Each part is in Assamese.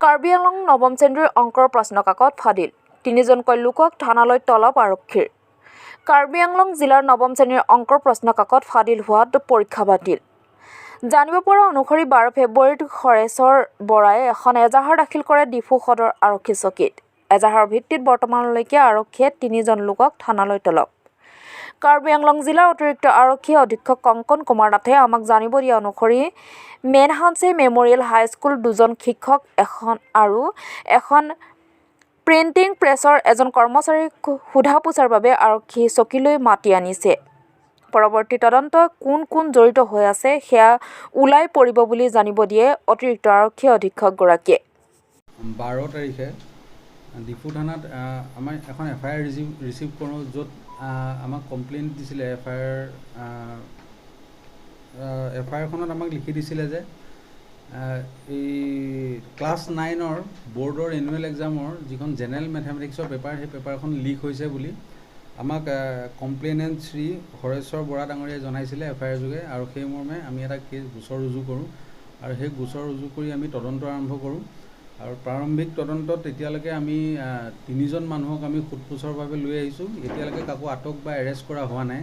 কাৰ্বি আংলং নৱম শ্ৰেণীৰ অংকৰ প্ৰশ্নকাকত ফাদিল। তিনিজনকৈ লোকক থানালৈ তলব আৰক্ষীৰ। কাৰ্বি আংলং জিলাৰ নৱম শ্ৰেণীৰ অংকৰ প্ৰশ্নকাকত ফাদিল হোৱাত পৰীক্ষা বাতিল। জানিব পৰা অনুসৰি 12 ফেব্ৰুৱাৰীত হৰেশ্বৰ বৰাই এখন এজাহাৰ দাখিল কৰে ডিফু সদৰ আৰক্ষী চকীত। এজাহাৰৰ ভিত্তিত বৰ্তমানলৈকে আৰক্ষীয়ে 3জন লোকক থানালৈ তলব। কাৰ্বি আংলং জিলাৰ অতিৰিক্ত আৰক্ষী অধীক্ষক কংকন কুমাৰ নাথে আমাক জানিব দিয়া অনুসৰি মেনহান্সে মেমৰিয়েল হাইস্কুল 2জন শিক্ষক আৰু এখন প্ৰিণ্টিং প্ৰেছৰ এজন কৰ্মচাৰীক সোধা পোছাৰ বাবে আৰক্ষী চকীলৈ মাতি আনিছে। পৰৱৰ্তী তদন্ত কোন জড়িত হৈ আছে সেয়া ওলাই পৰিব বুলি জানিব দিয়ে অতিৰিক্ত আৰক্ষী অধীক্ষকগৰাকীয়ে। 12 তাৰিখে ডিফু থানাত আমাৰ এখন FIR ৰিচিভ কৰোঁ, য'ত আমাক কমপ্লেইন দিছিলে। FIRখনত আমাক লিখি দিছিলে যে এই ক্লাছ 9ৰ বৰ্ডৰ এনুৱেল এক্সামৰ যিখন জেনেৰেল মেথমেটিক্সৰ পেপাৰ, সেই পেপাৰখন লিক হৈছে বুলি আমাক কমপ্লেইনেণ্ট শ্ৰী হৰেশ্বৰ বৰা ডাঙৰীয়াই জনাইছিলে FIR যোগে, আৰু সেই মৰ্মে আমি এটা গোচৰ ৰুজু কৰোঁ আৰু সেই গোচৰ ৰুজু কৰি আমি তদন্ত আৰম্ভ কৰোঁ। আৰু প্ৰাৰম্ভিক তদন্তত এতিয়ালৈকে আমি 3জন মানুহক আমি সোধপোছৰ বাবে লৈ আহিছোঁ। এতিয়ালৈকে কাকো আটক বা এৰেষ্ট কৰা হোৱা নাই।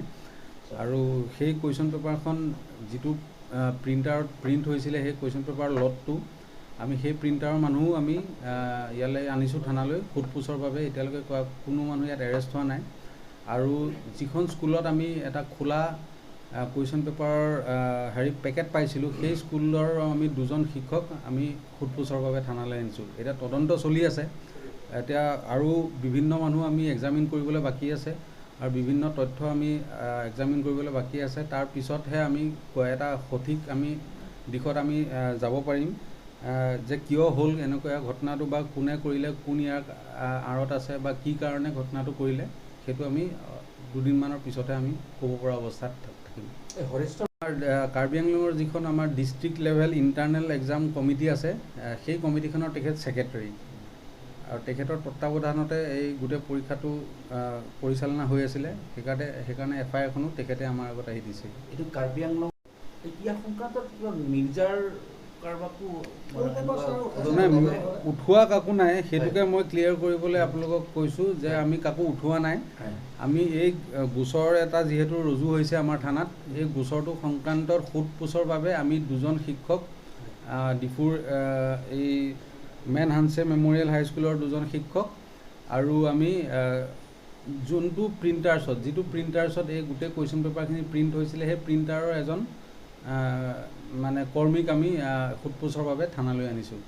আৰু সেই কুৱেশ্যন পেপাৰখন যিটো প্ৰিণ্টাৰত প্ৰিণ্ট হৈছিলে, সেই কুৱেশ্যন পেপাৰ লটটো আমি সেই প্ৰিণ্টাৰৰ মানুহো আমি ইয়ালৈ আনিছোঁ থানালৈ সোধপোছৰ বাবে। এতিয়ালৈকে কোনো মানুহ ইয়াত এৰেষ্ট হোৱা নাই। আৰু যিখন স্কুলত আমি এটা খোলা কুৱেশ্যন পেপাৰৰ পেকেট পাইছিলোঁ, সেই স্কুলৰ আমি 2জন শিক্ষক আমি সোধপোছৰ বাবে থানালৈ আনিছোঁ। এতিয়া তদন্ত চলি আছে। এতিয়া আৰু বিভিন্ন মানুহ আমি এক্সামিন কৰিবলৈ বাকী আছে আৰু বিভিন্ন তথ্য আমি এক্সামিন কৰিবলৈ বাকী আছে। তাৰ পিছতহে আমি এটা সঠিক আমি দিশত আমি যাব পাৰিম যে কিয় হ'ল এনেকুৱা ঘটনাটো, বা কোনে কৰিলে, কোন ইয়াৰ আঁৰত আছে, বা কি কাৰণে ঘটনাটো কৰিলে, সেইটো আমি 2 দিনমানৰ পিছতহে আমি ক'ব পৰা অৱস্থাত থাকিম। কাৰ্বি আংলঙৰ যিখন আমাৰ district level internal exam committee আছে, সেই কমিটিখনৰ তেখেত ছেক্ৰেটাৰী, আৰু তেখেতৰ তত্ত্বাৱধানতে এই গোটেই পৰীক্ষাটো পৰিচালনা হৈ আছিলে। সেইকাৰণে FIRখনো তেখেতে আমাৰ আগত আহি দিছে। এইটো কাৰ্বি আংলং ইয়াৰ সংক্ৰান্তত কিবা মিৰ্জাৰ কাৰোবাকো উঠোৱা কাকো নাই, সেইটোকে মই ক্লিয়াৰ কৰিবলৈ আপোনালোকক কৈছোঁ যে আমি কাকো উঠোৱা নাই। আমি এই গোচৰ এটা যিহেতু ৰুজু হৈছে আমাৰ থানাত, এই গোচৰটো সংক্ৰান্তত সোধপোছৰ বাবে আমি 2জন শিক্ষক, ডিফুৰ এই মেনহান্সে মেমৰিয়েল হাইস্কুলৰ 2জন শিক্ষক, আৰু আমি যিটো প্ৰিণ্টাৰ্ছত এই গোটেই কুৱেশ্যন পেপাৰখিনি প্ৰিণ্ট হৈছিলে, সেই প্ৰিণ্টাৰৰ এজন মানে কৰ্মীক আমি সোধপোছৰ বাবে থানালৈ আনিছোঁ।